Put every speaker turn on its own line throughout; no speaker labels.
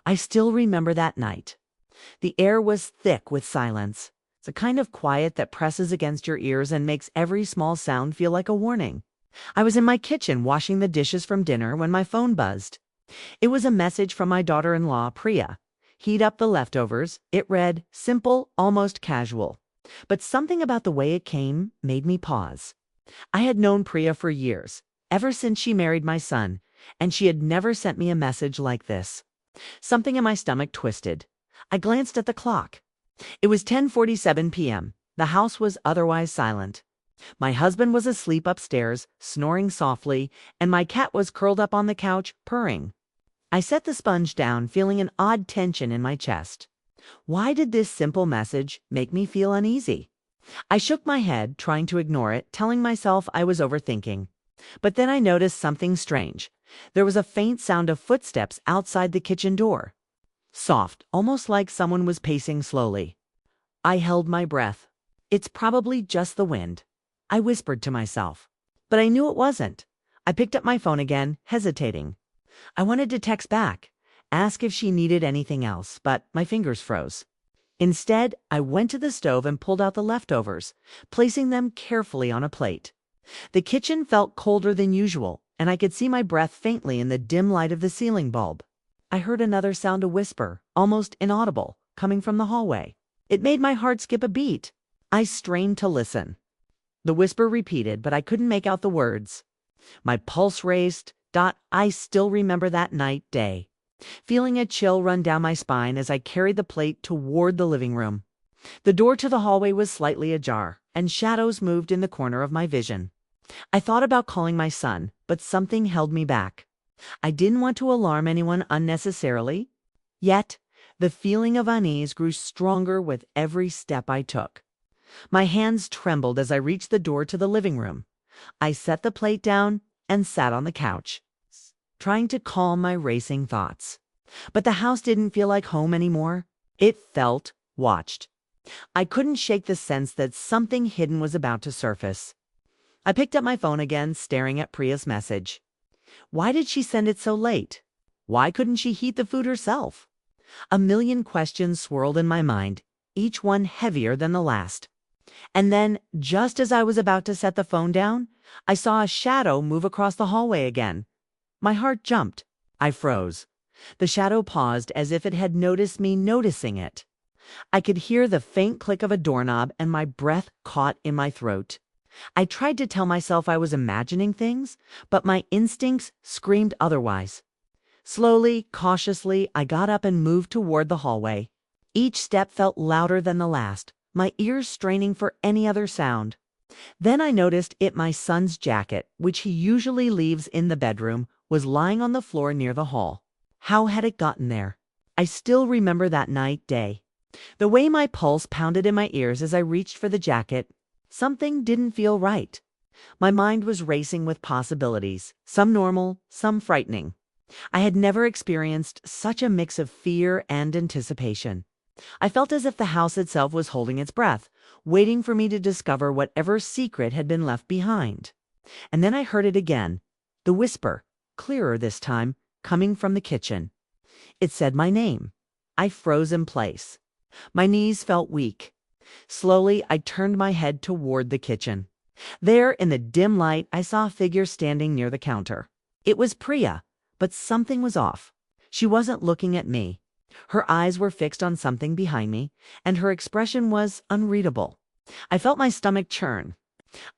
I still remember that night. The air was thick with silence. It's a kind of quiet that presses against your ears and makes every small sound feel like a warning. I was in my kitchen washing the dishes from dinner when my phone buzzed. It was a message from my daughter-in-law, Priya. Heat up the leftovers. It read, simple, almost casual. But something about the way it came made me pause. I had known Priya for years, ever since she married my son, and she had never sent me a message like this. Something in my stomach twisted. I glanced at the clock. It was 10:47 p.m. The house was otherwise silent. My husband was asleep upstairs, snoring softly, and my cat was curled up on the couch, purring. I set the sponge down, feeling an odd tension in my chest. Why did this simple message make me feel uneasy? I shook my head, trying to ignore it, telling myself I was overthinking. But then I noticed something strange. There was a faint sound of footsteps outside the kitchen door. Soft, almost like someone was pacing slowly. I held my breath. It's probably just the wind, I whispered to myself. But I knew it wasn't. I picked up my phone again, hesitating. I wanted to text back, ask if she needed anything else, but my fingers froze. Instead, I went to the stove and pulled out the leftovers, placing them carefully on a plate. The kitchen felt colder than usual, and I could see my breath faintly in the dim light of the ceiling bulb. I heard another sound, a whisper, almost inaudible, coming from the hallway. It made my heart skip a beat. I strained to listen. The whisper repeated, but I couldn't make out the words. My pulse raced. I still remember that night, day. Feeling a chill run down my spine as I carried the plate toward the living room. The door to the hallway was slightly ajar, and shadows moved in the corner of my vision. I thought about calling my son, but something held me back. I didn't want to alarm anyone unnecessarily. Yet, the feeling of unease grew stronger with every step I took. My hands trembled as I reached the door to the living room. I set the plate down and sat on the couch, trying to calm my racing thoughts. But the house didn't feel like home anymore. It felt watched. I couldn't shake the sense that something hidden was about to surface. I picked up my phone again, staring at Priya's message. Why did she send it so late? Why couldn't she heat the food herself? A million questions swirled in my mind, each one heavier than the last. And then, just as I was about to set the phone down, I saw a shadow move across the hallway again. My heart jumped. I froze. The shadow paused as if it had noticed me noticing it. I could hear the faint click of a doorknob and my breath caught in my throat. I tried to tell myself I was imagining things, but my instincts screamed otherwise. Slowly, cautiously, I got up and moved toward the hallway. Each step felt louder than the last, my ears straining for any other sound. Then I noticed my son's jacket, which he usually leaves in the bedroom, was lying on the floor near the hall. How had it gotten there? I still remember that night, day. The way my pulse pounded in my ears as I reached for the jacket. Something didn't feel right. My mind was racing with possibilities, some normal, some frightening. I had never experienced such a mix of fear and anticipation. I felt as if the house itself was holding its breath, waiting for me to discover whatever secret had been left behind. And then I heard it again, the whisper, clearer this time, coming from the kitchen. It said my name. I froze in place. My knees felt weak. Slowly, I turned my head toward the kitchen. There, in the dim light, I saw a figure standing near the counter. It was Priya, but something was off. She wasn't looking at me. Her eyes were fixed on something behind me, and her expression was unreadable. I felt my stomach churn.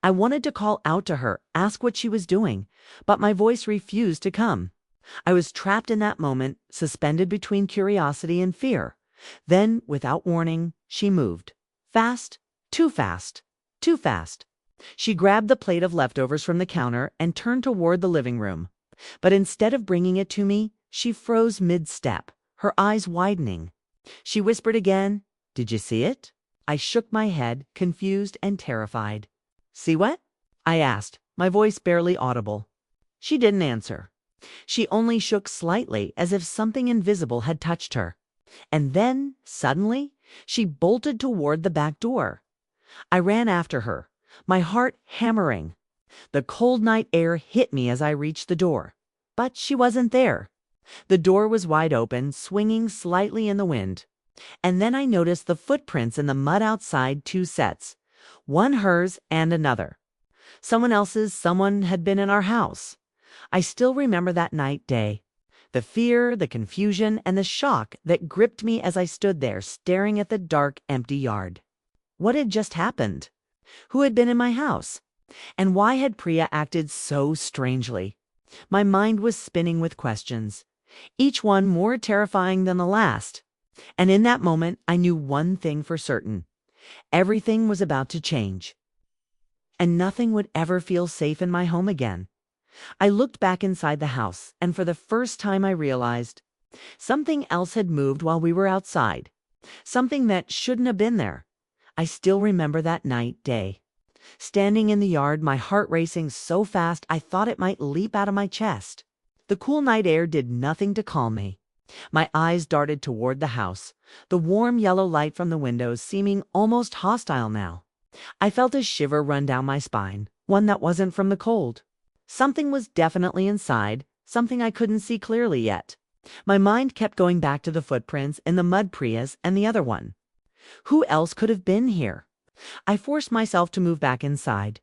I wanted to call out to her, ask what she was doing, but my voice refused to come. I was trapped in that moment, suspended between curiosity and fear. Then, without warning, she moved. Fast, too fast, too fast. She grabbed the plate of leftovers from the counter and turned toward the living room. But instead of bringing it to me, she froze mid-step, her eyes widening. She whispered again, "Did you see it?" I shook my head, confused and terrified. "See what?" I asked, my voice barely audible. She didn't answer. She only shook slightly, as if something invisible had touched her. And then, suddenly, she bolted toward the back door. I ran after her, my heart hammering. The cold night air hit me as I reached the door. But she wasn't there. The door was wide open, swinging slightly in the wind. And then I noticed the footprints in the mud outside, two sets, one hers and another. Someone had been in our house. I still remember that night day. The fear, the confusion, and the shock that gripped me as I stood there staring at the dark, empty yard. What had just happened? Who had been in my house? And why had Priya acted so strangely? My mind was spinning with questions, each one more terrifying than the last. And in that moment, I knew one thing for certain. Everything was about to change. And nothing would ever feel safe in my home again. I looked back inside the house, and for the first time I realized something else had moved while we were outside. Something that shouldn't have been there. I still remember that day. Standing in the yard, my heart racing so fast I thought it might leap out of my chest. The cool night air did nothing to calm me. My eyes darted toward the house, the warm yellow light from the windows seeming almost hostile now. I felt a shiver run down my spine, one that wasn't from the cold. Something was definitely inside, something I couldn't see clearly yet. My mind kept going back to the footprints in the mud Prius and the other one. Who else could have been here? I forced myself to move back inside.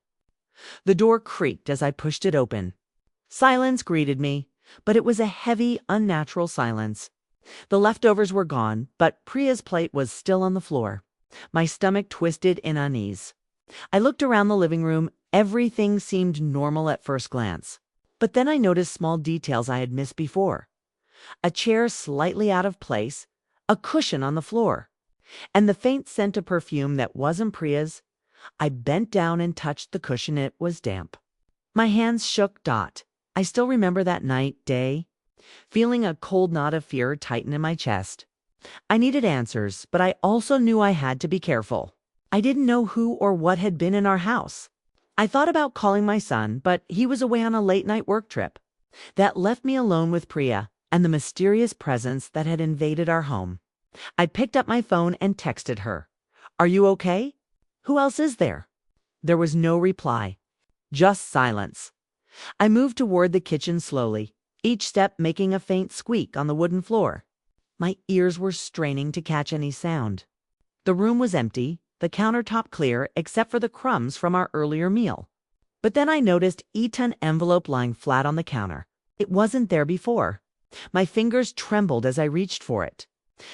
The door creaked as I pushed it open. Silence greeted me, but it was a heavy, unnatural silence. The leftovers were gone, but Priya's plate was still on the floor. My stomach twisted in unease. I looked around the living room. Everything seemed normal at first glance. But then I noticed small details I had missed before. A chair slightly out of place, a cushion on the floor, and the faint scent of perfume that wasn't Priya's. I bent down and touched the cushion. It was damp. My hands shook. I still remember that day, feeling a cold knot of fear tighten in my chest. I needed answers, but I also knew I had to be careful. I didn't know who or what had been in our house. I thought about calling my son, but he was away on a late-night work trip. That left me alone with Priya and the mysterious presence that had invaded our home. I picked up my phone and texted her. "Are you okay? Who else is there?" There was no reply, just silence. I moved toward the kitchen slowly, each step making a faint squeak on the wooden floor. My ears were straining to catch any sound. The room was empty, the countertop clear except for the crumbs from our earlier meal. But then I noticed an envelope lying flat on the counter. It wasn't there before. My fingers trembled as I reached for it.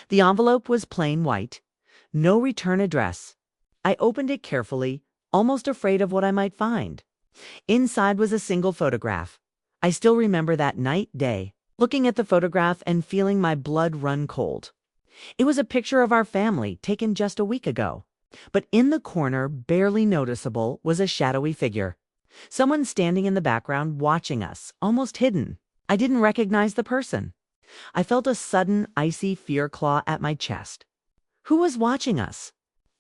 The envelope was plain white, no return address. I opened it carefully, almost afraid of what I might find. Inside was a single photograph. I still remember that day, looking at the photograph and feeling my blood run cold. It was a picture of our family taken just a week ago. But in the corner, barely noticeable, was a shadowy figure. Someone standing in the background watching us, almost hidden. I didn't recognize the person. I felt a sudden, icy fear claw at my chest. Who was watching us?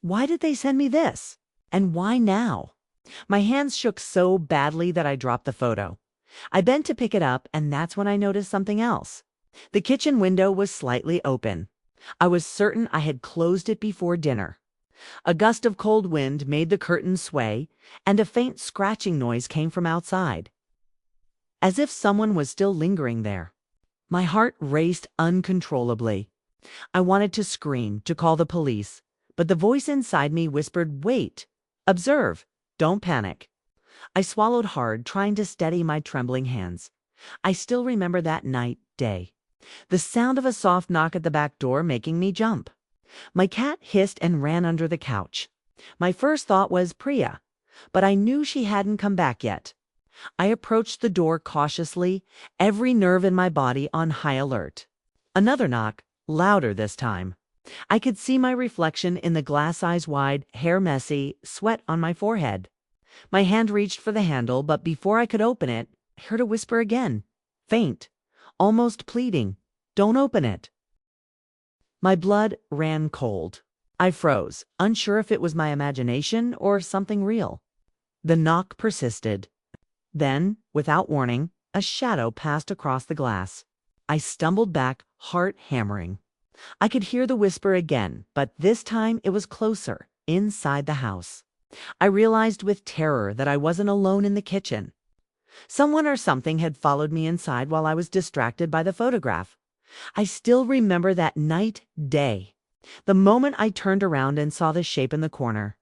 Why did they send me this? And why now? My hands shook so badly that I dropped the photo. I bent to pick it up, and that's when I noticed something else. The kitchen window was slightly open. I was certain I had closed it before dinner. A gust of cold wind made the curtains sway, and a faint scratching noise came from outside, as if someone was still lingering there. My heart raced uncontrollably. I wanted to scream, to call the police, but the voice inside me whispered, "Wait, observe, don't panic." I swallowed hard, trying to steady my trembling hands. I still remember that day. The sound of a soft knock at the back door making me jump. My cat hissed and ran under the couch. My first thought was Priya, but I knew she hadn't come back yet. I approached the door cautiously, every nerve in my body on high alert. Another knock, louder this time. I could see my reflection in the glass eyes wide, hair messy, sweat on my forehead. My hand reached for the handle, but before I could open it, I heard a whisper again, faint, almost pleading, "Don't open it." My blood ran cold. I froze, unsure if it was my imagination or something real. The knock persisted. Then, without warning, a shadow passed across the glass. I stumbled back, heart hammering. I could hear the whisper again, but this time it was closer, inside the house. I realized with terror that I wasn't alone in the kitchen. Someone or something had followed me inside while I was distracted by the photograph. I still remember that night, day. The moment I turned around and saw the shape in the corner.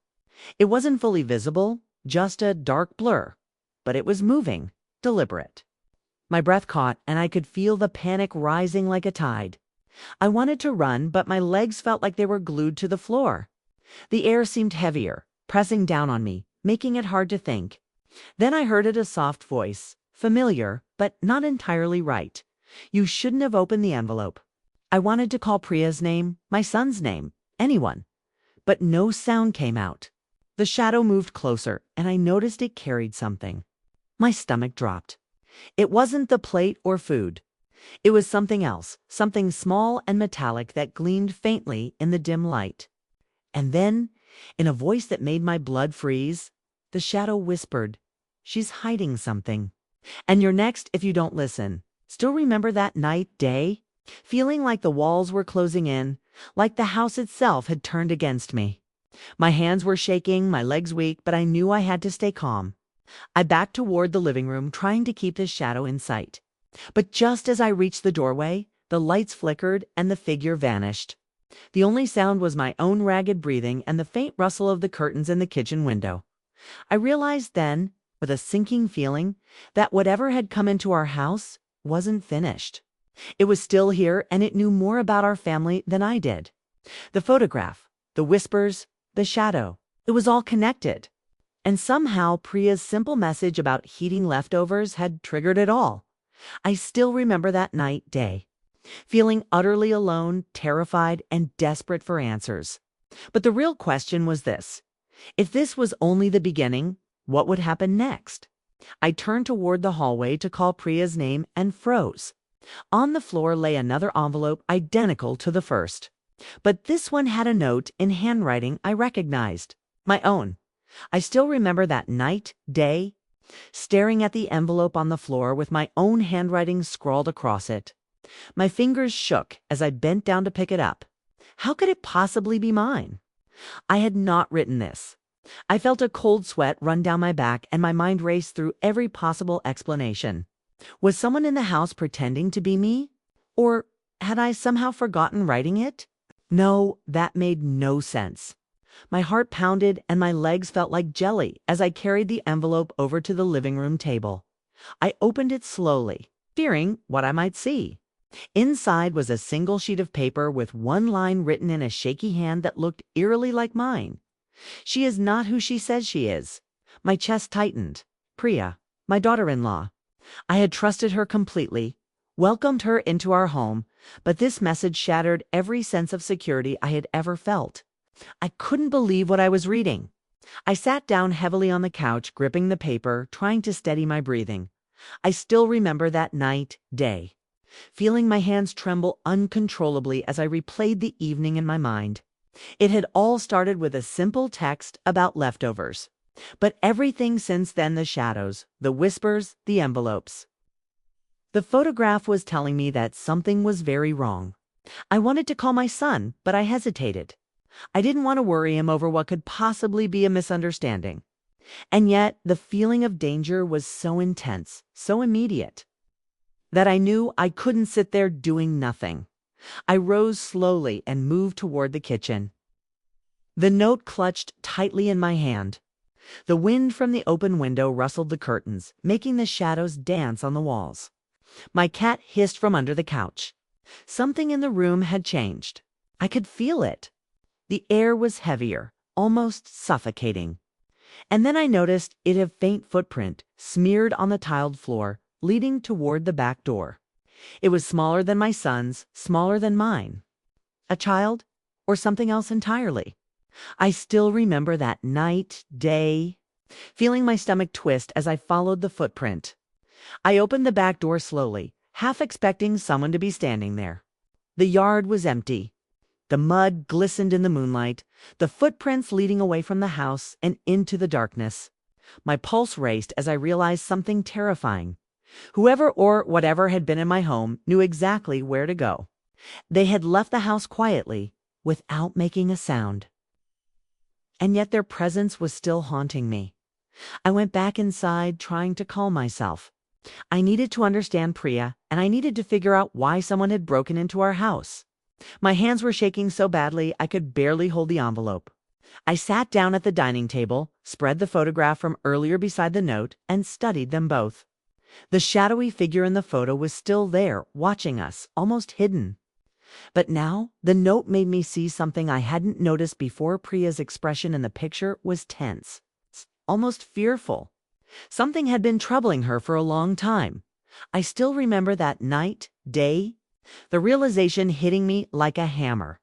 It wasn't fully visible, just a dark blur. But it was moving, deliberate. My breath caught, and I could feel the panic rising like a tide. I wanted to run, but my legs felt like they were glued to the floor. The air seemed heavier, pressing down on me, making it hard to think. Then I heard a soft voice, familiar, but not entirely right. You shouldn't have opened the envelope. I wanted to call Priya's name, my son's name, anyone. But no sound came out. The shadow moved closer, and I noticed it carried something. My stomach dropped. It wasn't the plate or food. It was something else, something small and metallic that gleamed faintly in the dim light. And then, in a voice that made my blood freeze, the shadow whispered, "She's hiding something. And you're next if you don't listen." Still remember that night, day? Feeling like the walls were closing in, like the house itself had turned against me. My hands were shaking, my legs weak, but I knew I had to stay calm. I backed toward the living room, trying to keep this shadow in sight. But just as I reached the doorway, the lights flickered and the figure vanished. The only sound was my own ragged breathing and the faint rustle of the curtains in the kitchen window. I realized then, with a sinking feeling, that whatever had come into our house wasn't finished. It was still here, and it knew more about our family than I did. The photograph, the whispers, the shadow, it was all connected. And somehow Priya's simple message about heating leftovers had triggered it all. I still remember that night, day, feeling utterly alone, terrified, and desperate for answers. But the real question was this: if this was only the beginning, what would happen next? I turned toward the hallway to call Priya's name and froze. On the floor lay another envelope identical to the first. But this one had a note in handwriting I recognized. My own. I still remember that night, day, staring at the envelope on the floor with my own handwriting scrawled across it. My fingers shook as I bent down to pick it up. How could it possibly be mine? I had not written this. I felt a cold sweat run down my back, and my mind raced through every possible explanation. Was someone in the house pretending to be me? Or had I somehow forgotten writing it? No, that made no sense. My heart pounded and my legs felt like jelly as I carried the envelope over to the living room table. I opened it slowly, fearing what I might see. Inside was a single sheet of paper with one line written in a shaky hand that looked eerily like mine. "She is not who she says she is." My chest tightened. Priya, my daughter-in-law. I had trusted her completely, welcomed her into our home, but this message shattered every sense of security I had ever felt. I couldn't believe what I was reading. I sat down heavily on the couch, gripping the paper, trying to steady my breathing. I still remember that night, day, feeling my hands tremble uncontrollably as I replayed the evening in my mind. It had all started with a simple text about leftovers. But everything since then, the shadows, the whispers, the envelopes. The photograph was telling me that something was very wrong. I wanted to call my son, but I hesitated. I didn't want to worry him over what could possibly be a misunderstanding. And yet, the feeling of danger was so intense, so immediate, that I knew I couldn't sit there doing nothing. I rose slowly and moved toward the kitchen. The note clutched tightly in my hand. The wind from the open window rustled the curtains, making the shadows dance on the walls. My cat hissed from under the couch. Something in the room had changed. I could feel it. The air was heavier, almost suffocating. And then I noticed it a faint footprint smeared on the tiled floor, leading toward the back door. It was smaller than my son's, smaller than mine. A child, or something else entirely. I still remember that night, day, feeling my stomach twist as I followed the footprint. I opened the back door slowly, half expecting someone to be standing there. The yard was empty. The mud glistened in the moonlight, the footprints leading away from the house and into the darkness. My pulse raced as I realized something terrifying. Whoever or whatever had been in my home knew exactly where to go. They had left the house quietly, without making a sound. And yet their presence was still haunting me. I went back inside, trying to calm myself. I needed to understand Priya, and I needed to figure out why someone had broken into our house. My hands were shaking so badly I could barely hold the envelope. I sat down at the dining table, spread the photograph from earlier beside the note, and studied them both. The shadowy figure in the photo was still there, watching us, almost hidden. But now, the note made me see something I hadn't noticed before. Priya's expression in the picture was tense, almost fearful. Something had been troubling her for a long time. I still remember that night, day, the realization hitting me like a hammer.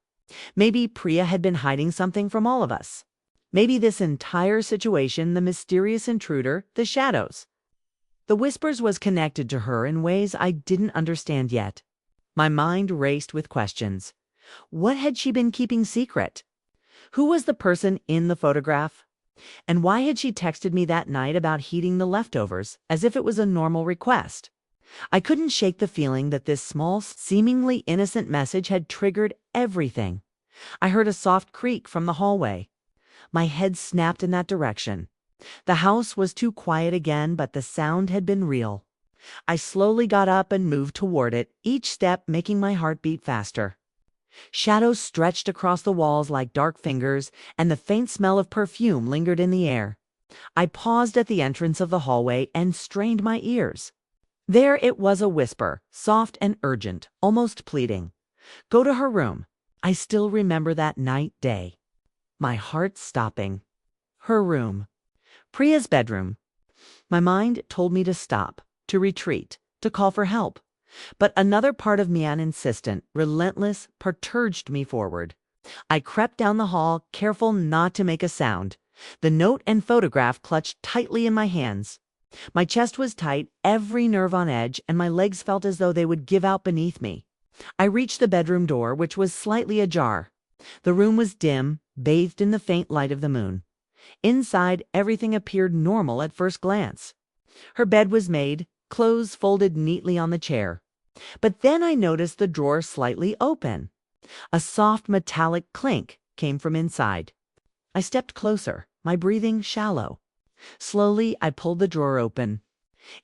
Maybe Priya had been hiding something from all of us. Maybe this entire situation, the mysterious intruder, the shadows, the whispers, was connected to her in ways I didn't understand yet. My mind raced with questions. What had she been keeping secret? Who was the person in the photograph? And why had she texted me that night about heating the leftovers, as if it was a normal request? I couldn't shake the feeling that this small, seemingly innocent message had triggered everything. I heard a soft creak from the hallway. My head snapped in that direction. The house was too quiet again, but the sound had been real. I slowly got up and moved toward it, each step making my heart beat faster. Shadows stretched across the walls like dark fingers, and the faint smell of perfume lingered in the air. I paused at the entrance of the hallway and strained my ears. There it was, a whisper, soft and urgent, almost pleading. Go to her room. I still remember that night, day. My heart stopping. Her room. Priya's bedroom. My mind told me to stop, to retreat, to call for help. But another part of me, an insistent, relentless, urged me forward. I crept down the hall, careful not to make a sound. The note and photograph clutched tightly in my hands. My chest was tight, every nerve on edge, and my legs felt as though they would give out beneath me. I reached the bedroom door, which was slightly ajar. The room was dim, bathed in the faint light of the moon. Inside, everything appeared normal at first glance. Her bed was made, clothes folded neatly on the chair. But then I noticed the drawer slightly open. A soft metallic clink came from inside. I stepped closer, my breathing shallow. Slowly, I pulled the drawer open.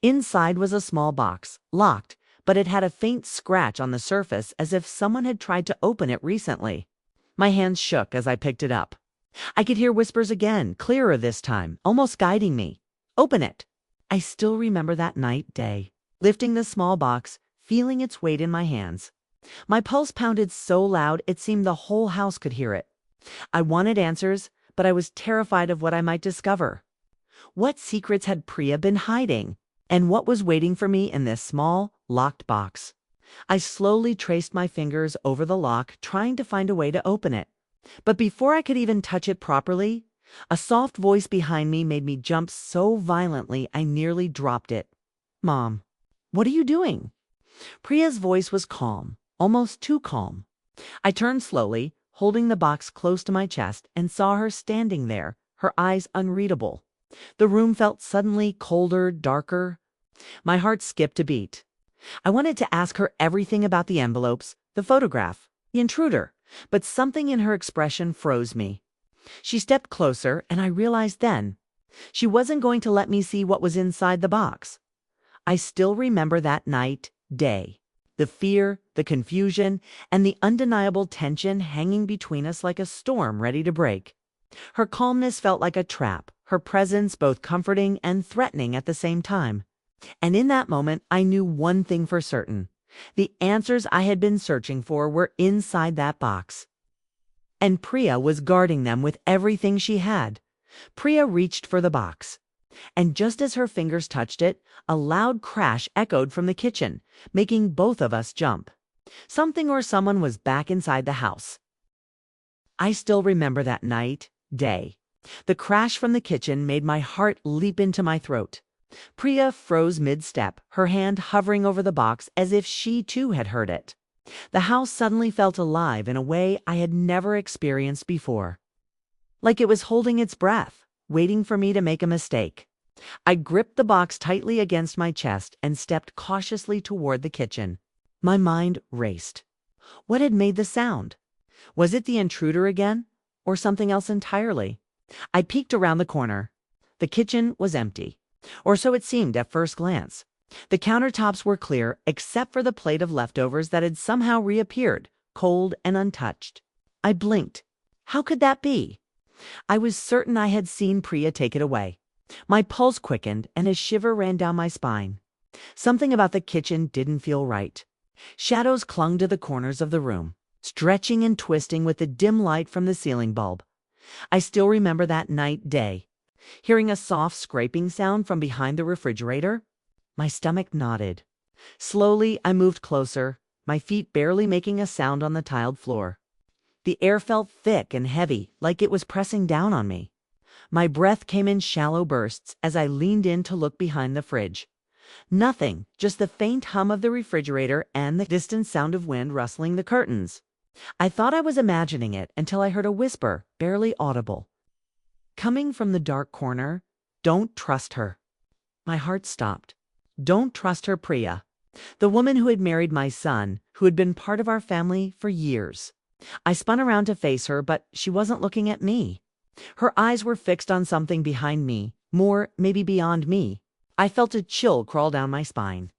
Inside was a small box, locked, but it had a faint scratch on the surface, as if someone had tried to open it recently. My hands shook as I picked it up. I could hear whispers again, clearer this time, almost guiding me. Open it. I still remember that night, day, lifting the small box, feeling its weight in my hands. My pulse pounded so loud it seemed the whole house could hear it. I wanted answers, but I was terrified of what I might discover. What secrets had Priya been hiding? And what was waiting for me in this small, locked box? I slowly traced my fingers over the lock, trying to find a way to open it. But before I could even touch it properly, a soft voice behind me made me jump so violently I nearly dropped it. Mom, what are you doing? Priya's voice was calm, almost too calm. I turned slowly, holding the box close to my chest, and saw her standing there, her eyes unreadable. The room felt suddenly colder, darker. My heart skipped a beat. I wanted to ask her everything about the envelopes, the photograph, the intruder, but something in her expression froze me. She stepped closer, and I realized then she wasn't going to let me see what was inside the box. I still remember that night, day, the fear, the confusion, and the undeniable tension hanging between us like a storm ready to break. Her calmness felt like a trap, her presence both comforting and threatening at the same time. And in that moment, I knew one thing for certain. The answers I had been searching for were inside that box. And Priya was guarding them with everything she had. Priya reached for the box. And just as her fingers touched it, a loud crash echoed from the kitchen, making both of us jump. Something or someone was back inside the house. I still remember that night, day. The crash from the kitchen made my heart leap into my throat. Priya froze mid-step, her hand hovering over the box as if she too had heard it. The house suddenly felt alive in a way I had never experienced before. Like it was holding its breath, waiting for me to make a mistake. I gripped the box tightly against my chest and stepped cautiously toward the kitchen. My mind raced. What had made the sound? Was it the intruder again, or something else entirely? I peeked around the corner. The kitchen was empty, or so it seemed at first glance. The countertops were clear except for the plate of leftovers that had somehow reappeared, cold and untouched. I blinked. How could that be? I was certain I had seen Priya take it away. My pulse quickened and a shiver ran down my spine. Something about the kitchen didn't feel right. Shadows clung to the corners of the room, stretching and twisting with the dim light from the ceiling bulb. I still remember that day, hearing a soft scraping sound from behind the refrigerator. My stomach knotted. Slowly, I moved closer, my feet barely making a sound on the tiled floor. The air felt thick and heavy, like it was pressing down on me. My breath came in shallow bursts as I leaned in to look behind the fridge. Nothing, just the faint hum of the refrigerator and the distant sound of wind rustling the curtains. I thought I was imagining it until I heard a whisper, barely audible. Coming from the dark corner, "Don't trust her." My heart stopped. Don't trust her, Priya. The woman who had married my son, who had been part of our family for years. I spun around to face her, but she wasn't looking at me. Her eyes were fixed on something behind me, more, maybe beyond me. I felt a chill crawl down my spine.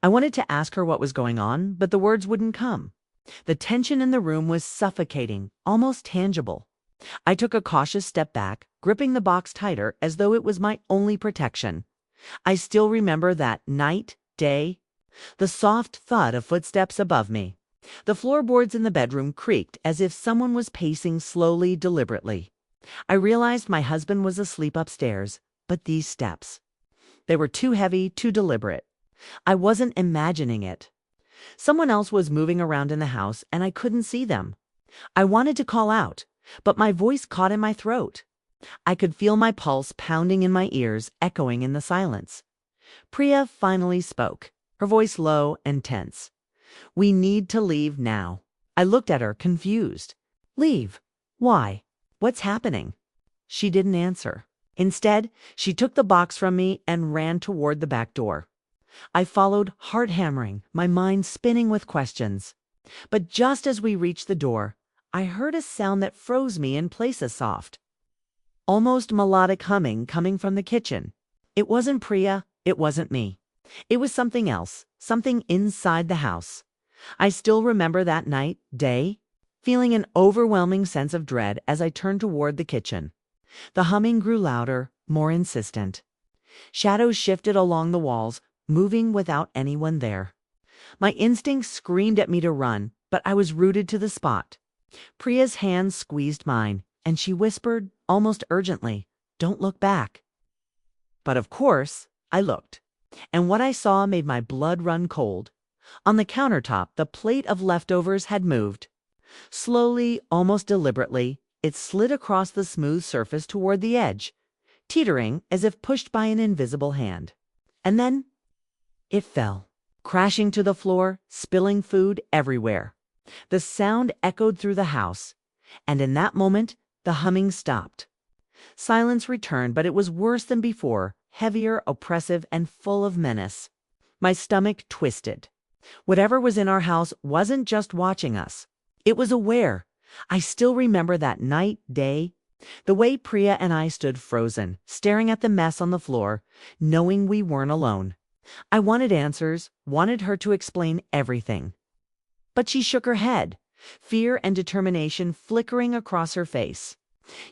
I wanted to ask her what was going on, but the words wouldn't come. The tension in the room was suffocating, almost tangible. I took a cautious step back, gripping the box tighter as though it was my only protection. I still remember that day, the soft thud of footsteps above me. The floorboards in the bedroom creaked as if someone was pacing slowly, deliberately. I realized my husband was asleep upstairs, but these steps. They were too heavy, too deliberate. I wasn't imagining it. Someone else was moving around in the house, and I couldn't see them. I wanted to call out, but my voice caught in my throat. I could feel my pulse pounding in my ears, echoing in the silence. Priya finally spoke, her voice low and tense. "We need to leave now." I looked at her, confused. "Leave? Why? What's happening?" She didn't answer. Instead, she took the box from me and ran toward the back door. I followed, heart hammering, my mind spinning with questions. But just as we reached the door, I heard a sound that froze me in place, a soft, almost melodic humming coming from the kitchen. It wasn't Priya, it wasn't me. It was something else, something inside the house. I still remember that day, feeling an overwhelming sense of dread as I turned toward the kitchen. The humming grew louder, more insistent. Shadows shifted along the walls, moving without anyone there. My instincts screamed at me to run, but I was rooted to the spot. Priya's hand squeezed mine, and she whispered, almost urgently, "Don't look back." But of course, I looked, and what I saw made my blood run cold. On the countertop, the plate of leftovers had moved. Slowly, almost deliberately, it slid across the smooth surface toward the edge, teetering as if pushed by an invisible hand. And then it fell, crashing to the floor, spilling food everywhere. The sound echoed through the house, and in that moment, the humming stopped. Silence returned, but it was worse than before, heavier, oppressive, and full of menace. My stomach twisted. Whatever was in our house wasn't just watching us. It was aware. I still remember that day, the way Priya and I stood frozen, staring at the mess on the floor, knowing we weren't alone. I wanted answers, wanted her to explain everything. But she shook her head, fear and determination flickering across her face.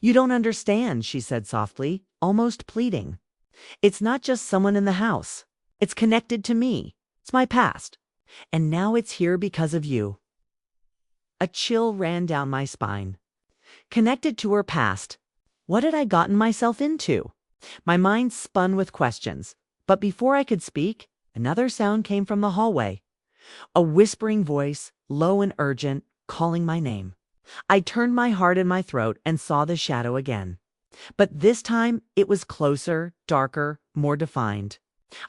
"You don't understand," she said softly, almost pleading. "It's not just someone in the house. It's connected to me. It's my past. And now it's here because of you." A chill ran down my spine. Connected to her past. What had I gotten myself into? My mind spun with questions. But before I could speak, another sound came from the hallway. A whispering voice, low and urgent, calling my name. I turned my heart in my throat and saw the shadow again. But this time, it was closer, darker, more defined.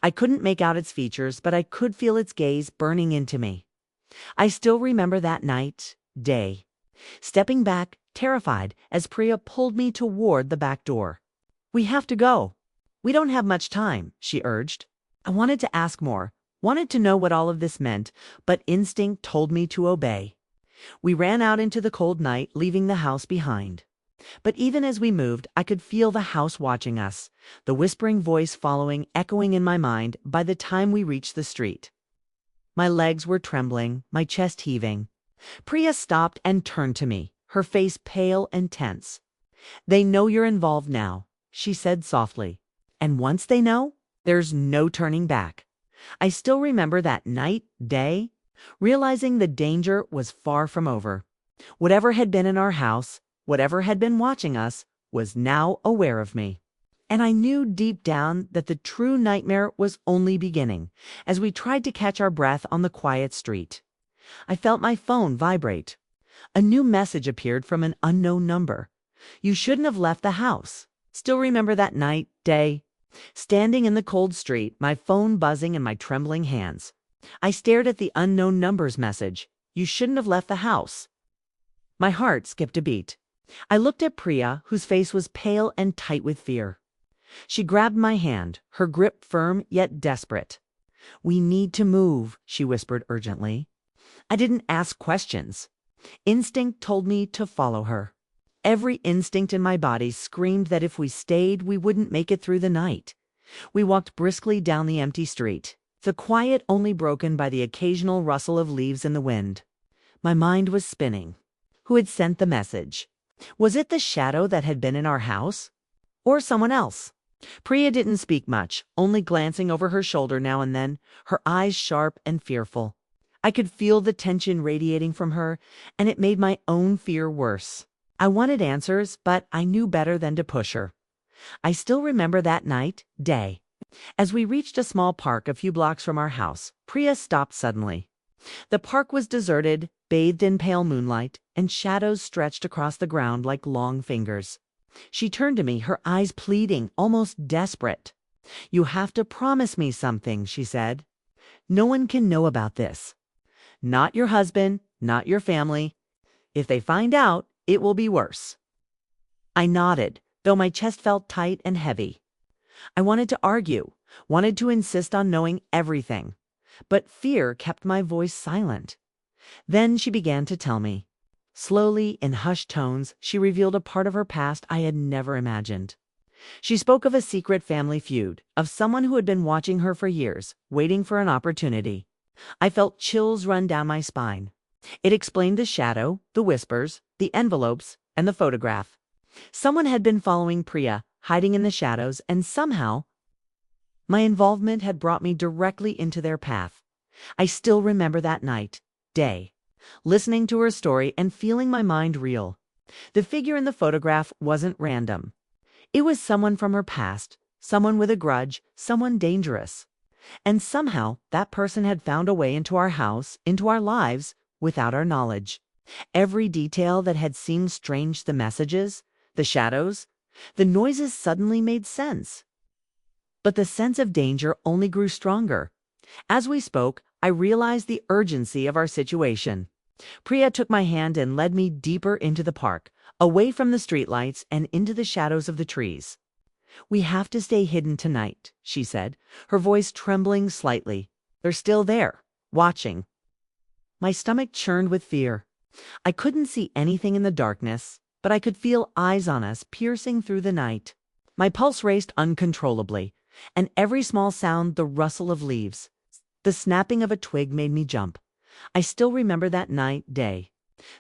I couldn't make out its features, but I could feel its gaze burning into me. I still remember that day, stepping back, terrified, as Priya pulled me toward the back door. "We have to go. We don't have much time," she urged. I wanted to ask more, wanted to know what all of this meant, but instinct told me to obey. We ran out into the cold night, leaving the house behind. But even as we moved, I could feel the house watching us, the whispering voice following, echoing in my mind by the time we reached the street. My legs were trembling, my chest heaving. Priya stopped and turned to me, her face pale and tense. "They know you're involved now," she said softly. "And once they know, there's no turning back." I still remember that night, day, realizing the danger was far from over. Whatever had been in our house, whatever had been watching us, was now aware of me. And I knew deep down that the true nightmare was only beginning, as we tried to catch our breath on the quiet street. I felt my phone vibrate. A new message appeared from an unknown number. "You shouldn't have left the house." Still remember that night, day, standing in the cold street, my phone buzzing in my trembling hands. I stared at the unknown number's message. "You shouldn't have left the house." My heart skipped a beat. I looked at Priya, whose face was pale and tight with fear. She grabbed my hand, her grip firm yet desperate. "We need to move," she whispered urgently. I didn't ask questions. Instinct told me to follow her. Every instinct in my body screamed that if we stayed, we wouldn't make it through the night. We walked briskly down the empty street, the quiet only broken by the occasional rustle of leaves in the wind. My mind was spinning. Who had sent the message? Was it the shadow that had been in our house? Or someone else? Priya didn't speak much, only glancing over her shoulder now and then, her eyes sharp and fearful. I could feel the tension radiating from her, and it made my own fear worse. I wanted answers, but I knew better than to push her. I still remember that night, day. As we reached a small park a few blocks from our house, Priya stopped suddenly. The park was deserted, bathed in pale moonlight, and shadows stretched across the ground like long fingers. She turned to me, her eyes pleading, almost desperate. "You have to promise me something," she said. "No one can know about this. Not your husband, not your family. If they find out, it will be worse." I nodded, though my chest felt tight and heavy. I wanted to argue, wanted to insist on knowing everything, but fear kept my voice silent. Then she began to tell me. Slowly, in hushed tones, she revealed a part of her past I had never imagined. She spoke of a secret family feud, of someone who had been watching her for years, waiting for an opportunity. I felt chills run down my spine. It explained the shadow, the whispers, the envelopes, and the photograph. Someone had been following Priya, hiding in the shadows, and somehow my involvement had brought me directly into their path. I still remember that night, day, listening to her story and feeling my mind reel. The figure in the photograph wasn't random. It was someone from her past, someone with a grudge, someone dangerous. And somehow that person had found a way into our house, into our lives, without our knowledge. Every detail that had seemed strange, the messages, the shadows, the noises suddenly made sense. But the sense of danger only grew stronger. As we spoke, I realized the urgency of our situation. Priya took my hand and led me deeper into the park, away from the streetlights and into the shadows of the trees. "We have to stay hidden tonight," she said, her voice trembling slightly. "They're still there, watching." My stomach churned with fear. I couldn't see anything in the darkness, but I could feel eyes on us piercing through the night. My pulse raced uncontrollably, and every small sound, the rustle of leaves, the snapping of a twig, made me jump. I still remember that night, day,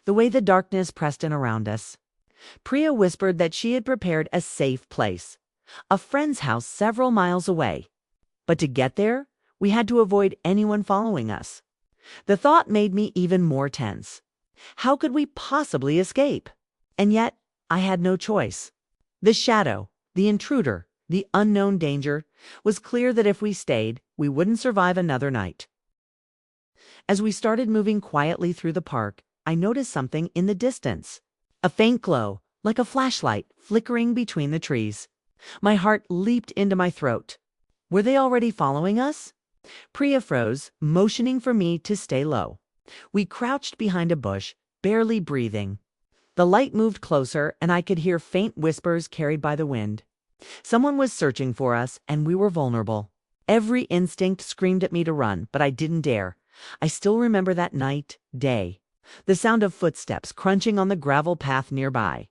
the way the darkness pressed in around us. Priya whispered that she had prepared a safe place, a friend's house several miles away. But to get there, we had to avoid anyone following us. The thought made me even more tense. How could we possibly escape? And yet, I had no choice. The shadow, the intruder, the unknown danger, was clear that if we stayed, we wouldn't survive another night. As we started moving quietly through the park, I noticed something in the distance. A faint glow, like a flashlight, flickering between the trees. My heart leaped into my throat. Were they already following us? Priya froze, motioning for me to stay low. We crouched behind a bush, barely breathing. The light moved closer, and I could hear faint whispers carried by the wind. Someone was searching for us, and we were vulnerable. Every instinct screamed at me to run, but I didn't dare. I still remember that night, day, the sound of footsteps crunching on the gravel path nearby.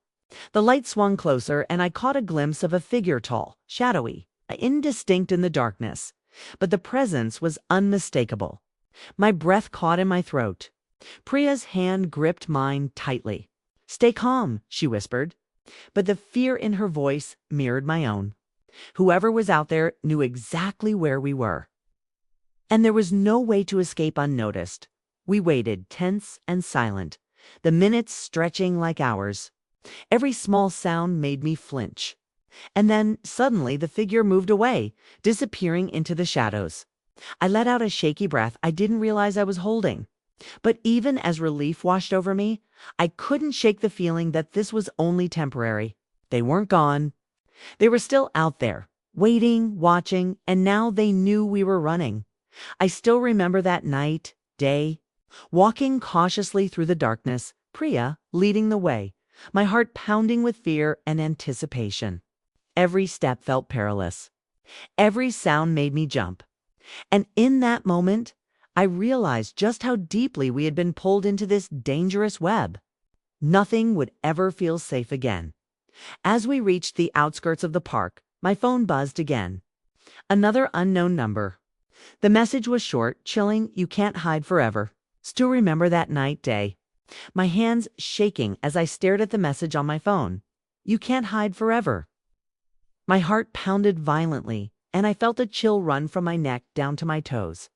The light swung closer, and I caught a glimpse of a figure tall, shadowy, indistinct in the darkness. But the presence was unmistakable. My breath caught in my throat. Priya's hand gripped mine tightly. "Stay calm," she whispered. But the fear in her voice mirrored my own. Whoever was out there knew exactly where we were. And there was no way to escape unnoticed. We waited, tense and silent, the minutes stretching like hours. Every small sound made me flinch. And then, suddenly, the figure moved away, disappearing into the shadows. I let out a shaky breath I didn't realize I was holding. But even as relief washed over me, I couldn't shake the feeling that this was only temporary. They weren't gone. They were still out there, waiting, watching, and now they knew we were running. I still remember that night, day, walking cautiously through the darkness, Priya leading the way, my heart pounding with fear and anticipation. Every step felt perilous. Every sound made me jump. And in that moment, I realized just how deeply we had been pulled into this dangerous web. Nothing would ever feel safe again. As we reached the outskirts of the park, my phone buzzed again. Another unknown number. The message was short, chilling, "You can't hide forever." Still remember that night, day. My hands shaking as I stared at the message on my phone. "You can't hide forever." My heart pounded violently, and I felt a chill run from my neck down to my toes.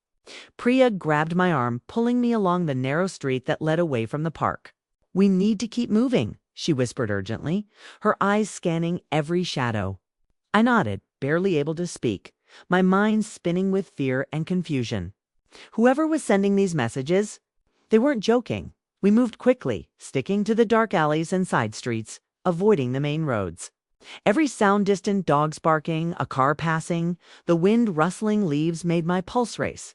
Priya grabbed my arm, pulling me along the narrow street that led away from the park. "We need to keep moving," she whispered urgently, her eyes scanning every shadow. I nodded, barely able to speak, my mind spinning with fear and confusion. Whoever was sending these messages, they weren't joking. We moved quickly, sticking to the dark alleys and side streets, avoiding the main roads. Every sound, distant dogs barking, a car passing, the wind rustling leaves made my pulse race.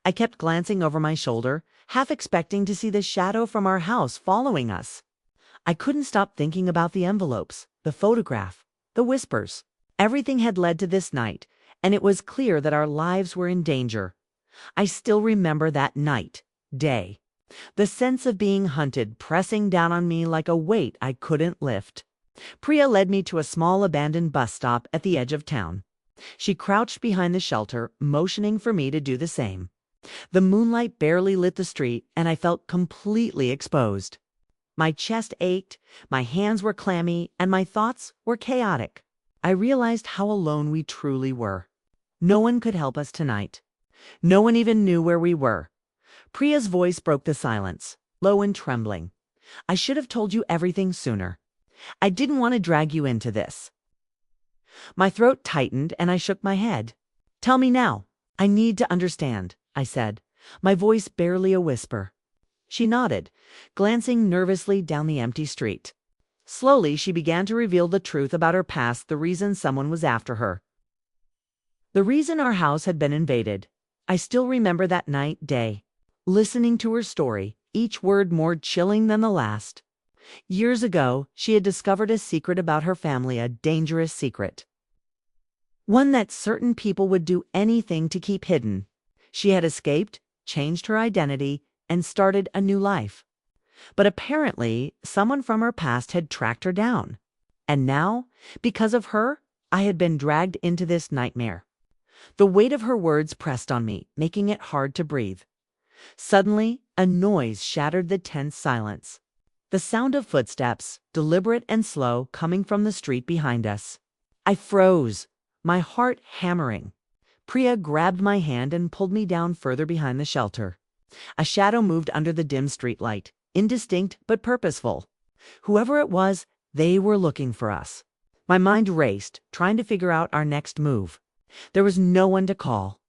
I kept glancing over my shoulder, half expecting to see the shadow from our house following us. I couldn't stop thinking about the envelopes, the photograph, the whispers. Everything had led to this night, and it was clear that our lives were in danger. I still remember that night, day. The sense of being hunted pressing down on me like a weight I couldn't lift. Priya led me to a small abandoned bus stop at the edge of town. She crouched behind the shelter, motioning for me to do the same. The moonlight barely lit the street, and I felt completely exposed. My chest ached, my hands were clammy, and my thoughts were chaotic. I realized how alone we truly were. No one could help us tonight. No one even knew where we were. Priya's voice broke the silence, low and trembling. "I should have told you everything sooner. I didn't want to drag you into this." My throat tightened and I shook my head. "Tell me now. I need to understand," I said, my voice barely a whisper. She nodded, glancing nervously down the empty street. Slowly, she began to reveal the truth about her past, the reason someone was after her. The reason our house had been invaded. I still remember that night, day, listening to her story, each word more chilling than the last. Years ago, she had discovered a secret about her family, a dangerous secret. One that certain people would do anything to keep hidden. She had escaped, changed her identity, and started a new life. But apparently, someone from her past had tracked her down. And now, because of her, I had been dragged into this nightmare. The weight of her words pressed on me, making it hard to breathe. Suddenly, a noise shattered the tense silence. The sound of footsteps, deliberate and slow, coming from the street behind us. I froze, my heart hammering. Priya grabbed my hand and pulled me down further behind the shelter. A shadow moved under the dim streetlight, indistinct but purposeful. Whoever it was, they were looking for us. My mind raced, trying to figure out our next move. There was no one to call.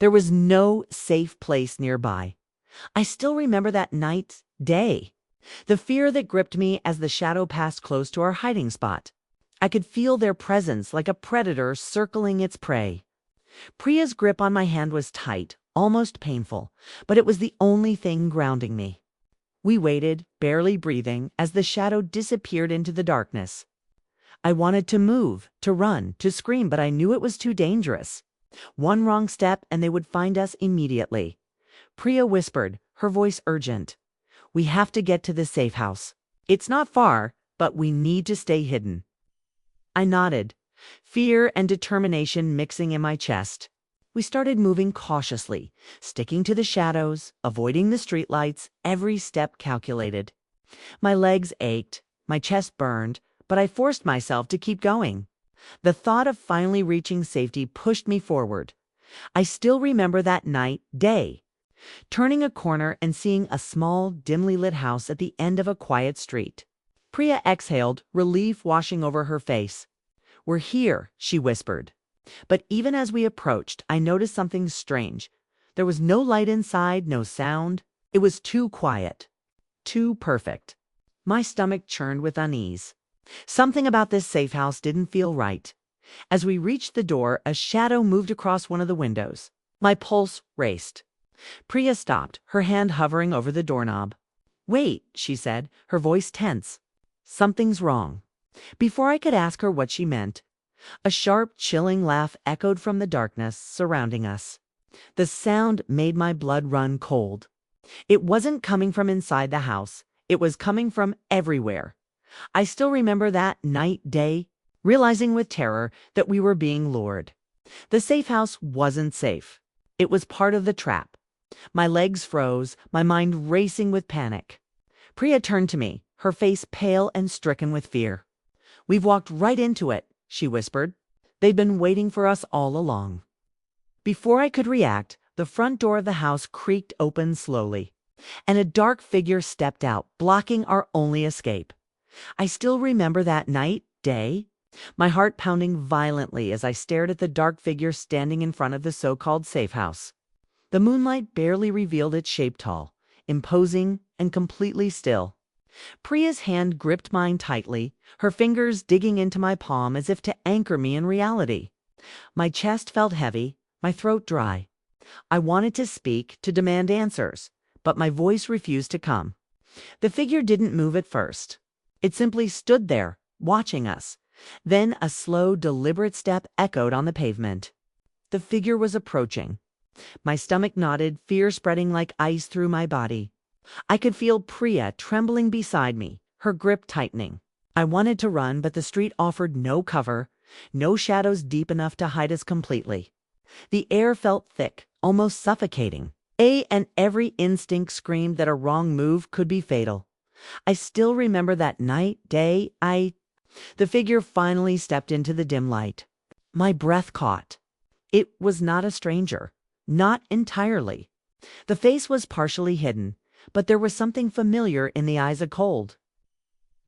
There was no safe place nearby. I still remember that night, day. The fear that gripped me as the shadow passed close to our hiding spot. I could feel their presence like a predator circling its prey. Priya's grip on my hand was tight, almost painful, but it was the only thing grounding me. We waited, barely breathing, as the shadow disappeared into the darkness. I wanted to move, to run, to scream, but I knew it was too dangerous. One wrong step and they would find us immediately. Priya whispered, her voice urgent. "We have to get to the safe house. It's not far, but we need to stay hidden." I nodded, fear and determination mixing in my chest. We started moving cautiously, sticking to the shadows, avoiding the streetlights, every step calculated. My legs ached, my chest burned, but I forced myself to keep going. The thought of finally reaching safety pushed me forward. I still remember that day, turning a corner and seeing a small, dimly lit house at the end of a quiet street. Priya exhaled, relief washing over her face. "We're here," she whispered. But even as we approached, I noticed something strange. There was no light inside, no sound. It was too quiet, too perfect. My stomach churned with unease. Something about this safe house didn't feel right. As we reached the door, a shadow moved across one of the windows. My pulse raced. Priya stopped, her hand hovering over the doorknob. "Wait," she said, her voice tense. "Something's wrong." Before I could ask her what she meant, a sharp, chilling laugh echoed from the darkness surrounding us. The sound made my blood run cold. It wasn't coming from inside the house. It was coming from everywhere. I still remember that day, realizing with terror that we were being lured. The safe house wasn't safe. It was part of the trap. My legs froze, my mind racing with panic. Priya turned to me, her face pale and stricken with fear. "We've walked right into it," she whispered. "They've been waiting for us all along." Before I could react, the front door of the house creaked open slowly, and a dark figure stepped out, blocking our only escape. I still remember that day, my heart pounding violently as I stared at the dark figure standing in front of the so-called safe house. The moonlight barely revealed its shape, tall, imposing, and completely still. Priya's hand gripped mine tightly, her fingers digging into my palm as if to anchor me in reality. My chest felt heavy, my throat dry. I wanted to speak, to demand answers, but my voice refused to come. The figure didn't move at first. It simply stood there, watching us. Then a slow, deliberate step echoed on the pavement. The figure was approaching. My stomach knotted, fear spreading like ice through my body. I could feel Priya trembling beside me, her grip tightening. I wanted to run, but the street offered no cover, no shadows deep enough to hide us completely. The air felt thick, almost suffocating. And every instinct screamed that a wrong move could be fatal. I still remember that day. The figure finally stepped into the dim light. My breath caught. It was not a stranger. Not entirely. The face was partially hidden, but there was something familiar in the eyes, a cold,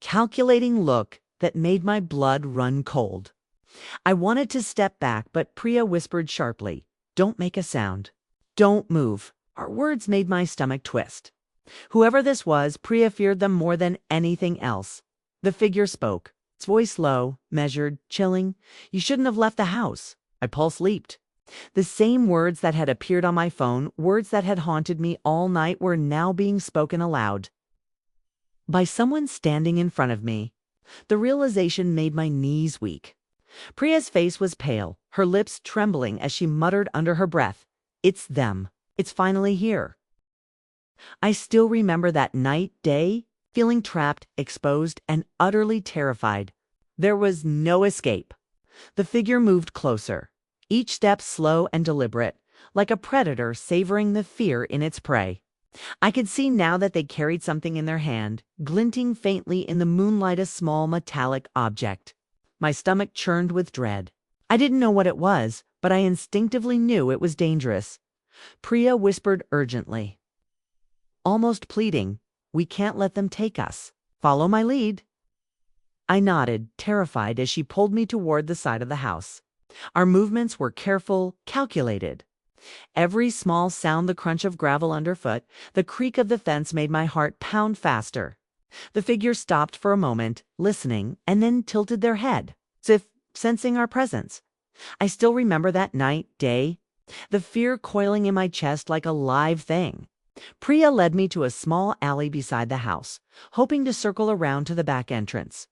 calculating look that made my blood run cold. I wanted to step back, but Priya whispered sharply, "Don't make a sound. Don't move." Our words made my stomach twist. Whoever this was, Priya feared them more than anything else. The figure spoke, its voice low, measured, chilling. "You shouldn't have left the house." My pulse leaped. The same words that had appeared on my phone, words that had haunted me all night, were now being spoken aloud by someone standing in front of me. The realization made my knees weak. Priya's face was pale, her lips trembling as she muttered under her breath, "It's them. It's finally here." I still remember that day, feeling trapped, exposed, and utterly terrified. There was no escape. The figure moved closer, each step slow and deliberate, like a predator savoring the fear in its prey. I could see now that they carried something in their hand, glinting faintly in the moonlight, a small metallic object. My stomach churned with dread. I didn't know what it was, but I instinctively knew it was dangerous. Priya whispered urgently, almost pleading, "We can't let them take us. Follow my lead." I nodded, terrified, as she pulled me toward the side of the house. Our movements were careful, calculated. Every small sound, the crunch of gravel underfoot, the creak of the fence, made my heart pound faster. The figure stopped for a moment, listening, and then tilted their head, as if sensing our presence. I still remember that day, the fear coiling in my chest like a live thing. Priya led me to a small alley beside the house, hoping to circle around to the back entrance.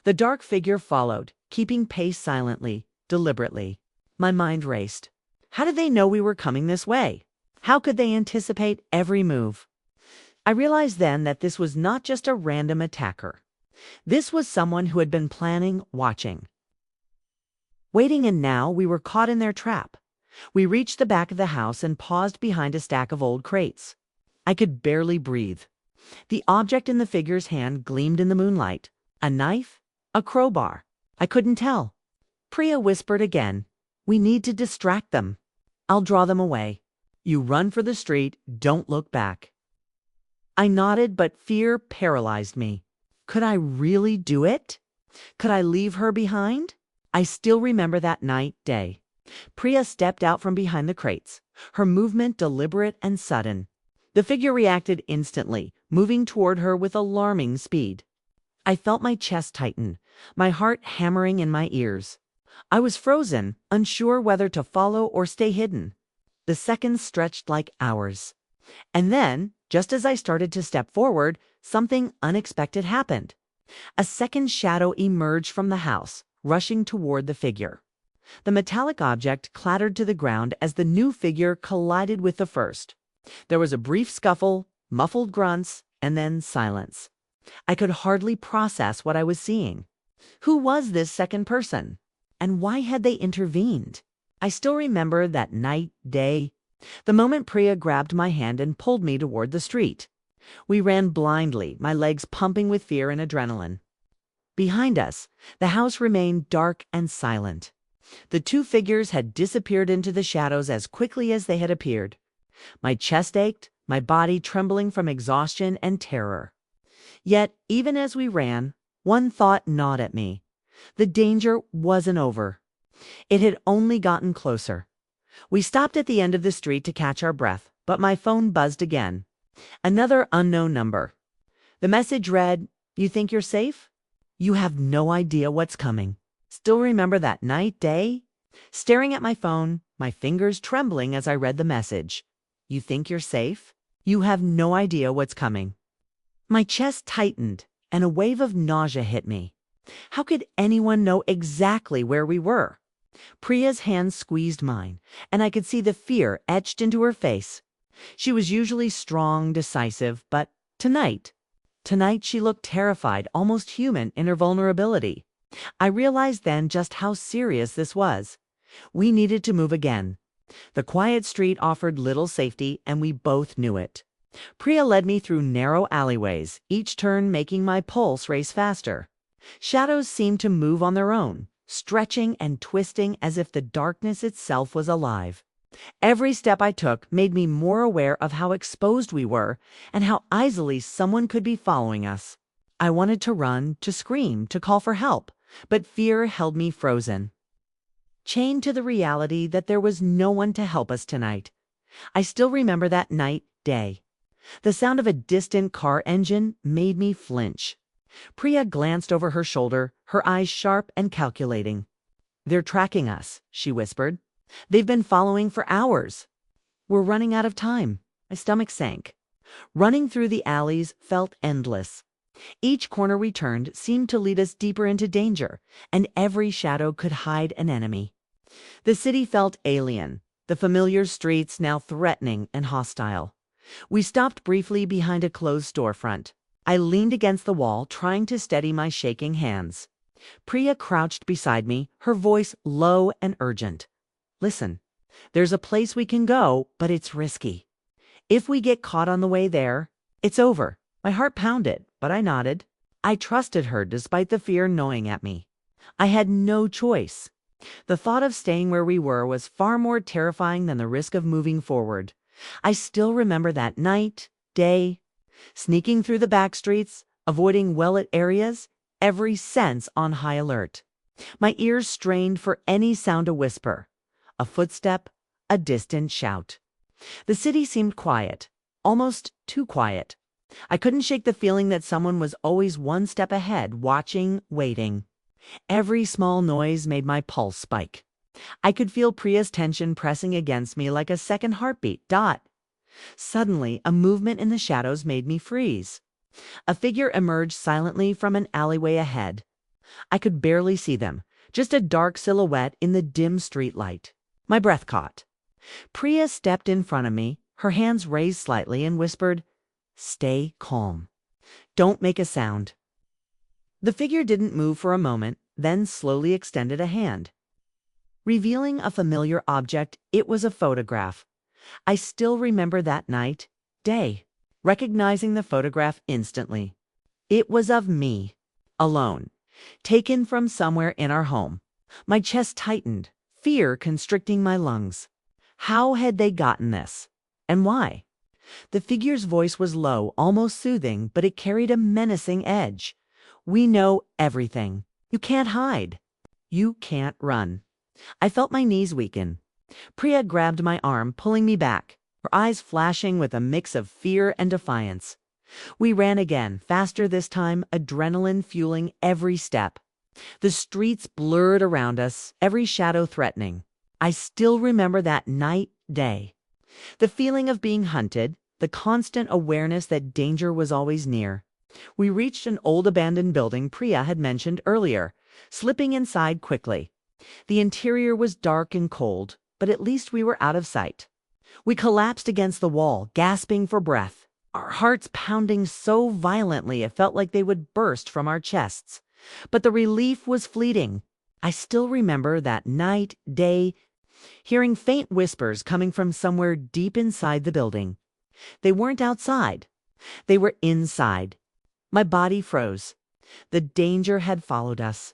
The dark figure followed, keeping pace silently, deliberately. My mind raced. How did they know we were coming this way? How could they anticipate every move? I realized then that this was not just a random attacker. This was someone who had been planning, watching, waiting, and now we were caught in their trap. We reached the back of the house and paused behind a stack of old crates. I could barely breathe. The object in the figure's hand gleamed in the moonlight. A knife? A crowbar? I couldn't tell. Priya whispered again, "We need to distract them. I'll draw them away. You run for the street, don't look back." I nodded, but fear paralyzed me. Could I really do it? Could I leave her behind? I still remember that day. Priya stepped out from behind the crates, her movement deliberate and sudden. The figure reacted instantly, moving toward her with alarming speed. I felt my chest tighten, my heart hammering in my ears. I was frozen, unsure whether to follow or stay hidden. The seconds stretched like hours. And then, just as I started to step forward, something unexpected happened. A second shadow emerged from the house, rushing toward the figure. The metallic object clattered to the ground as the new figure collided with the first. There was a brief scuffle, muffled grunts, and then silence. I could hardly process what I was seeing. Who was this second person? And why had they intervened? I still remember that day, the moment Priya grabbed my hand and pulled me toward the street. We ran blindly, my legs pumping with fear and adrenaline. Behind us, the house remained dark and silent. The two figures had disappeared into the shadows as quickly as they had appeared. My chest ached, my body trembling from exhaustion and terror. Yet, even as we ran, one thought gnawed at me. The danger wasn't over. It had only gotten closer. We stopped at the end of the street to catch our breath, but my phone buzzed again. Another unknown number. The message read, "You think you're safe? You have no idea what's coming." Still remember that day? Staring at my phone, my fingers trembling as I read the message. "You think you're safe? You have no idea what's coming." My chest tightened, and a wave of nausea hit me. How could anyone know exactly where we were? Priya's hand squeezed mine, and I could see the fear etched into her face. She was usually strong, decisive, but tonight she looked terrified, almost human in her vulnerability. I realized then just how serious this was. We needed to move again. The quiet street offered little safety, and we both knew it. Priya led me through narrow alleyways, each turn making my pulse race faster. Shadows seemed to move on their own, stretching and twisting as if the darkness itself was alive. Every step I took made me more aware of how exposed we were and how easily someone could be following us. I wanted to run, to scream, to call for help, but fear held me frozen, chained to the reality that there was no one to help us tonight. I still remember that day. The sound of a distant car engine made me flinch. Priya glanced over her shoulder, her eyes sharp and calculating. "They're tracking us," she whispered. "They've been following for hours. We're running out of time." My stomach sank. Running through the alleys felt endless. Each corner we turned seemed to lead us deeper into danger, and every shadow could hide an enemy. The city felt alien, the familiar streets now threatening and hostile. We stopped briefly behind a closed storefront. I leaned against the wall, trying to steady my shaking hands. Priya crouched beside me, her voice low and urgent. "Listen, there's a place we can go, but it's risky. If we get caught on the way there, it's over." My heart pounded, but I nodded. I trusted her despite the fear gnawing at me. I had no choice. The thought of staying where we were was far more terrifying than the risk of moving forward. I still remember that day, sneaking through the back streets, avoiding well-lit areas, every sense on high alert. My ears strained for any sound to whisper. A footstep, a distant shout. The city seemed quiet, almost too quiet. I couldn't shake the feeling that someone was always one step ahead, watching, waiting. Every small noise made my pulse spike. I could feel Priya's tension pressing against me like a second heartbeat. Suddenly, a movement in the shadows made me freeze. A figure emerged silently from an alleyway ahead. I could barely see them, just a dark silhouette in the dim streetlight. My breath caught. Priya stepped in front of me, her hands raised slightly, and whispered, "Stay calm. Don't make a sound." The figure didn't move for a moment, then slowly extended a hand. Revealing a familiar object, it was a photograph. I still remember that night, day, recognizing the photograph instantly. It was of me, alone, taken from somewhere in our home. My chest tightened, fear constricting my lungs. How had they gotten this? And why? The figure's voice was low, almost soothing, but it carried a menacing edge. We know everything. You can't hide. You can't run. I felt my knees weaken. Priya grabbed my arm, pulling me back, her eyes flashing with a mix of fear and defiance. We ran again, faster this time, adrenaline fueling every step. The streets blurred around us, every shadow threatening. I still remember that night, day. The feeling of being hunted, the constant awareness that danger was always near. We reached an old abandoned building Priya had mentioned earlier, slipping inside quickly. The interior was dark and cold, but at least we were out of sight. We collapsed against the wall, gasping for breath, our hearts pounding so violently it felt like they would burst from our chests. But the relief was fleeting. I still remember that night, day, hearing faint whispers coming from somewhere deep inside the building. They weren't outside. They were inside. My body froze. The danger had followed us.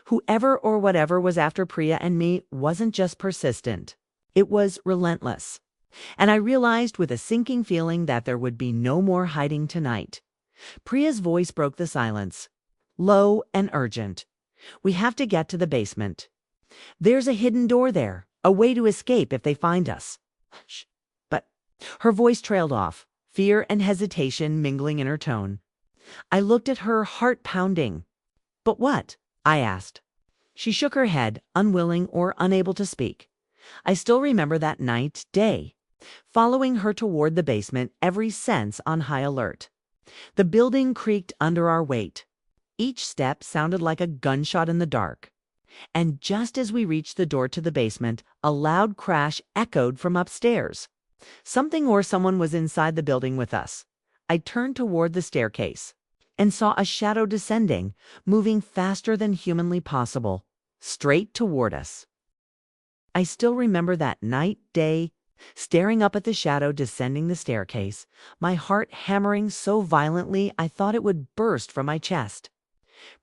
Whoever or whatever was after Priya and me wasn't just persistent. It was relentless. And I realized with a sinking feeling that there would be no more hiding tonight. Priya's voice broke the silence, low and urgent. We have to get to the basement. There's a hidden door there, a way to escape if they find us. Shh. But her voice trailed off, fear and hesitation mingling in her tone. I looked at her, heart pounding. But what? I asked. She shook her head, unwilling or unable to speak. I still remember that night, day, following her toward the basement, every sense on high alert. The building creaked under our weight. Each step sounded like a gunshot in the dark. And just as we reached the door to the basement, a loud crash echoed from upstairs. Something or someone was inside the building with us. I turned toward the staircase and saw a shadow descending, moving faster than humanly possible, straight toward us. I still remember that night, day, staring up at the shadow descending the staircase, my heart hammering so violently I thought it would burst from my chest.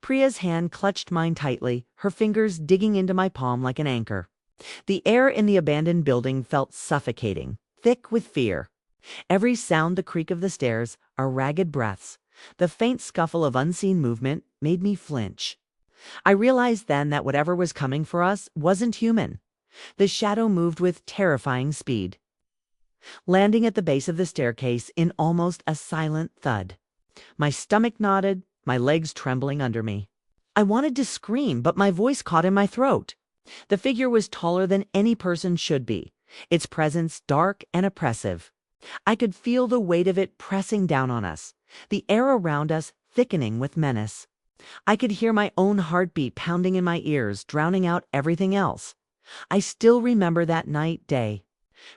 Priya's hand clutched mine tightly, her fingers digging into my palm like an anchor. The air in the abandoned building felt suffocating, thick with fear. Every sound, the creak of the stairs, our ragged breaths, the faint scuffle of unseen movement made me flinch. I realized then that whatever was coming for us wasn't human. The shadow moved with terrifying speed, landing at the base of the staircase in almost a silent thud. My stomach knotted, my legs trembling under me. I wanted to scream, but my voice caught in my throat. The figure was taller than any person should be, its presence dark and oppressive. I could feel the weight of it pressing down on us, the air around us thickening with menace. I could hear my own heartbeat pounding in my ears, drowning out everything else. I still remember that night, day.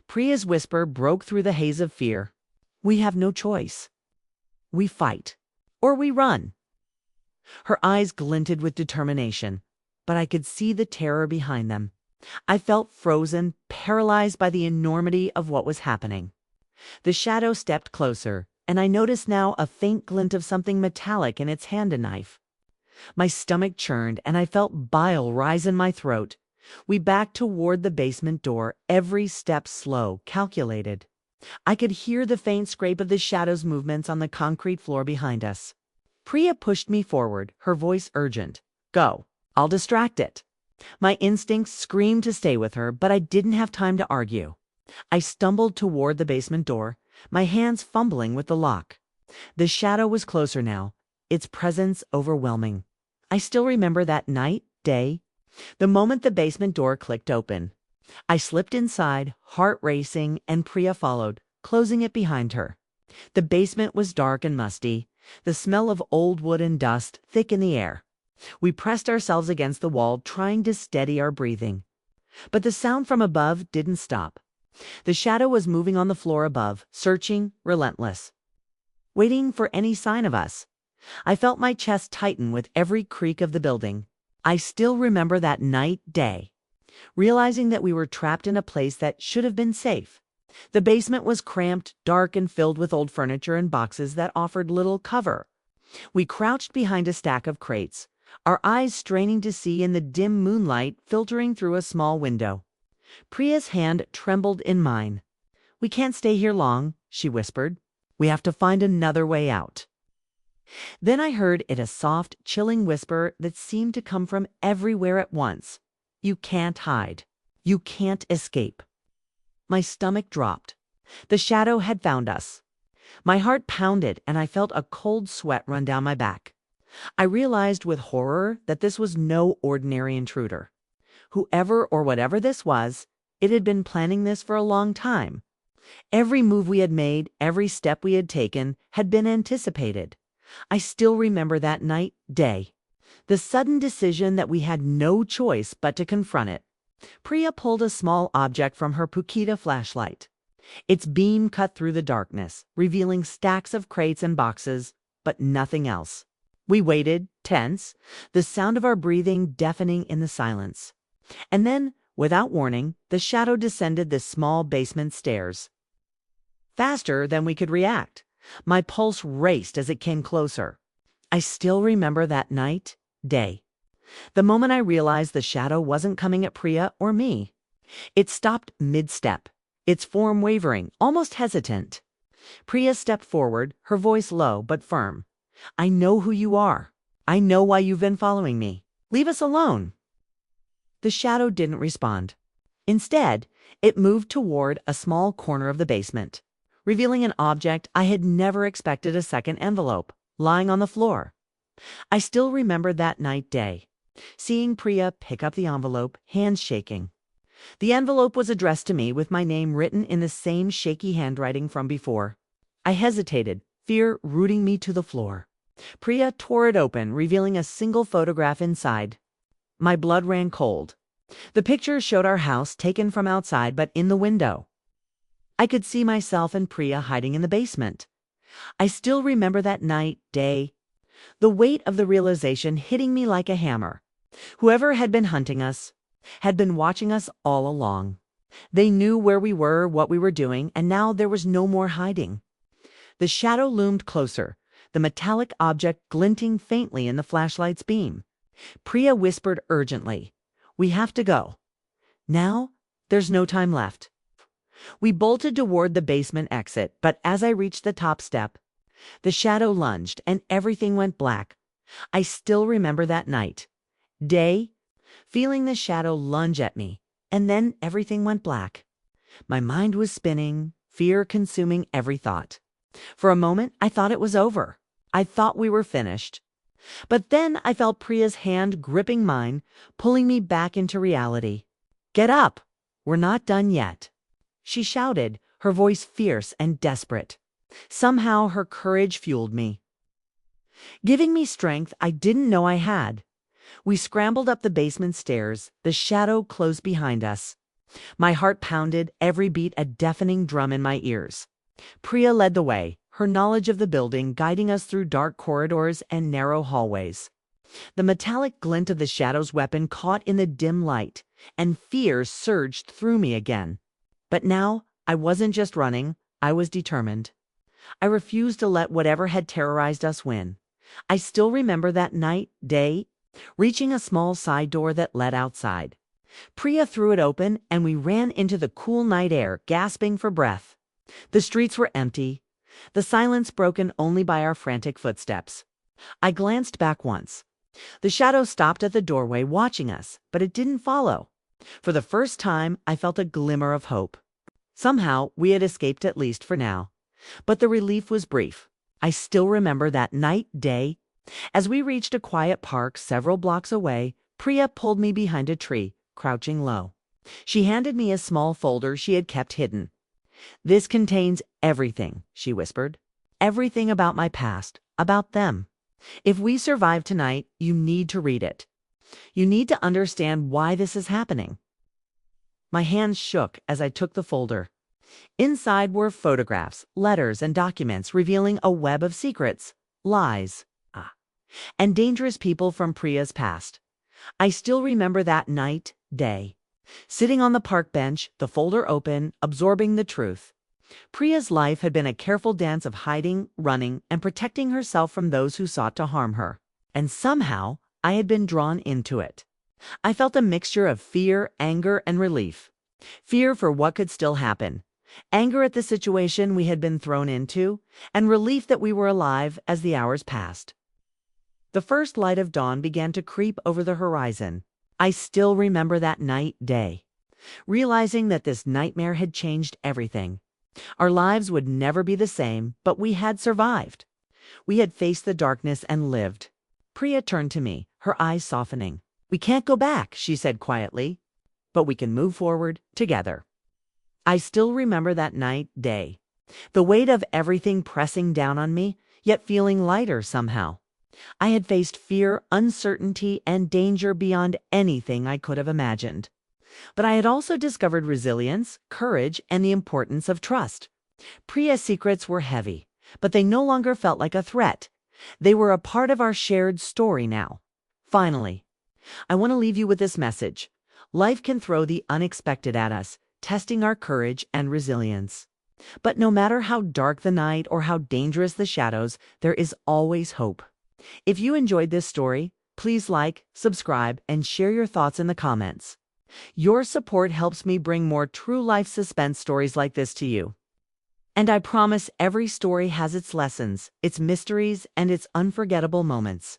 Priya's whisper broke through the haze of fear. We have no choice. We fight, or we run. Her eyes glinted with determination, but I could see the terror behind them. I felt frozen, paralyzed by the enormity of what was happening. The shadow stepped closer, and I noticed now a faint glint of something metallic in its hand, a knife. My stomach churned, and I felt bile rise in my throat. We backed toward the basement door, every step slow, calculated. I could hear the faint scrape of the shadow's movements on the concrete floor behind us. Priya pushed me forward, her voice urgent. Go, I'll distract it. My instincts screamed to stay with her, but I didn't have time to argue. I stumbled toward the basement door, my hands fumbling with the lock. The shadow was closer now, its presence overwhelming. I still remember that night, day, the moment the basement door clicked open. I slipped inside, heart racing, and Priya followed, closing it behind her. The basement was dark and musty, the smell of old wood and dust thick in the air. We pressed ourselves against the wall, trying to steady our breathing. But the sound from above didn't stop. The shadow was moving on the floor above, searching, relentless, waiting for any sign of us. I felt my chest tighten with every creak of the building. I still remember that day, realizing that we were trapped in a place that should have been safe. The basement was cramped, dark, and filled with old furniture and boxes that offered little cover. We crouched behind a stack of crates, our eyes straining to see in the dim moonlight filtering through a small window. Priya's hand trembled in mine. "We can't stay here long," she whispered. "We have to find another way out." Then I heard it, a soft, chilling whisper that seemed to come from everywhere at once. "You can't hide. You can't escape." My stomach dropped. The shadow had found us. My heart pounded and I felt a cold sweat run down my back. I realized with horror that this was no ordinary intruder. Whoever or whatever this was, it had been planning this for a long time. Every move we had made, every step we had taken, had been anticipated. I still remember that day. The sudden decision that we had no choice but to confront it. Priya pulled a small object from her Pukita flashlight. Its beam cut through the darkness, revealing stacks of crates and boxes, but nothing else. We waited, tense, the sound of our breathing deafening in the silence. And then, without warning, the shadow descended the small basement stairs. Faster than we could react. My pulse raced as it came closer. I still remember that day. The moment I realized the shadow wasn't coming at Priya or me. It stopped mid-step, its form wavering, almost hesitant. Priya stepped forward, her voice low but firm. "I know who you are. I know why you've been following me. Leave us alone." The shadow didn't respond. Instead, it moved toward a small corner of the basement, revealing an object I had never expected, a second envelope, lying on the floor. I still remember that day, seeing Priya pick up the envelope, hands shaking. The envelope was addressed to me with my name written in the same shaky handwriting from before. I hesitated, fear rooting me to the floor. Priya tore it open, revealing a single photograph inside. My blood ran cold. The picture showed our house taken from outside, but in the window. I could see myself and Priya hiding in the basement. I still remember that day, the weight of the realization hitting me like a hammer. Whoever had been hunting us had been watching us all along. They knew where we were, what we were doing, and now there was no more hiding. The shadow loomed closer, the metallic object glinting faintly in the flashlight's beam. Priya whispered urgently, "We have to go. Now, there's no time left." We bolted toward the basement exit, but as I reached the top step, the shadow lunged and everything went black. I still remember that day, feeling the shadow lunge at me, and then everything went black. My mind was spinning, fear consuming every thought. For a moment, I thought it was over. I thought we were finished. But then I felt Priya's hand gripping mine, pulling me back into reality. "Get up! We're not done yet," she shouted, her voice fierce and desperate. Somehow her courage fueled me, giving me strength I didn't know I had. We scrambled up the basement stairs, the shadow closed behind us. My heart pounded, every beat a deafening drum in my ears. Priya led the way, her knowledge of the building guiding us through dark corridors and narrow hallways. The metallic glint of the shadow's weapon caught in the dim light, and fear surged through me again. But now I wasn't just running, I was determined. I refused to let whatever had terrorized us win. I still remember that day, reaching a small side door that led outside. Priya threw it open and we ran into the cool night air, gasping for breath. The streets were empty, the silence broken only by our frantic footsteps. I glanced back once. The shadow stopped at the doorway watching us, but it didn't follow. For the first time, I felt a glimmer of hope. Somehow, we had escaped, at least for now. But the relief was brief. I still remember that day. As we reached a quiet park several blocks away, Priya pulled me behind a tree, crouching low. She handed me a small folder she had kept hidden. "This contains everything," she whispered. "Everything about my past, about them. If we survive tonight, you need to read it. You need to understand why this is happening." My hands shook as I took the folder. Inside were photographs, letters, and documents revealing a web of secrets, lies, and dangerous people from Priya's past. I still remember that night, day. Sitting on the park bench, the folder open, absorbing the truth. Priya's life had been a careful dance of hiding, running, and protecting herself from those who sought to harm her. And somehow, I had been drawn into it. I felt a mixture of fear, anger, and relief. Fear for what could still happen, anger at the situation we had been thrown into, and relief that we were alive as the hours passed. The first light of dawn began to creep over the horizon. I still remember that night, day, realizing that this nightmare had changed everything. Our lives would never be the same, but we had survived. We had faced the darkness and lived. Priya turned to me, her eyes softening. "We can't go back," she said quietly, "but we can move forward together." I still remember that night, day, the weight of everything pressing down on me, yet feeling lighter somehow. I had faced fear, uncertainty, and danger beyond anything I could have imagined. But I had also discovered resilience, courage, and the importance of trust. Priya's secrets were heavy, but they no longer felt like a threat. They were a part of our shared story now. Finally, I want to leave you with this message. Life can throw the unexpected at us, testing our courage and resilience. But no matter how dark the night or how dangerous the shadows, there is always hope. If you enjoyed this story, please like, subscribe, and share your thoughts in the comments. Your support helps me bring more true-life suspense stories like this to you. And I promise every story has its lessons, its mysteries, and its unforgettable moments.